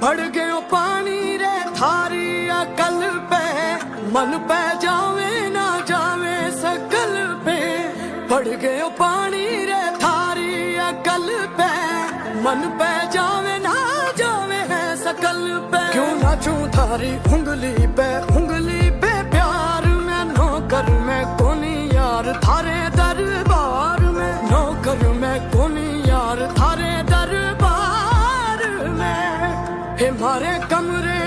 पड़ गयो पानी रे थारी अकल पे, मन पे जावे ना जावे सकल पे। पड़ गयो पानी रे थारी अकल पे, मन पे जावे ना जावे है सकल पे। क्यों नाचूं थारी उंगली पे प्यार में, नौकर में कोनी यार थारे दरबार में, नौकर में कोनी यार थारे दरबार में। हे मारे कमरे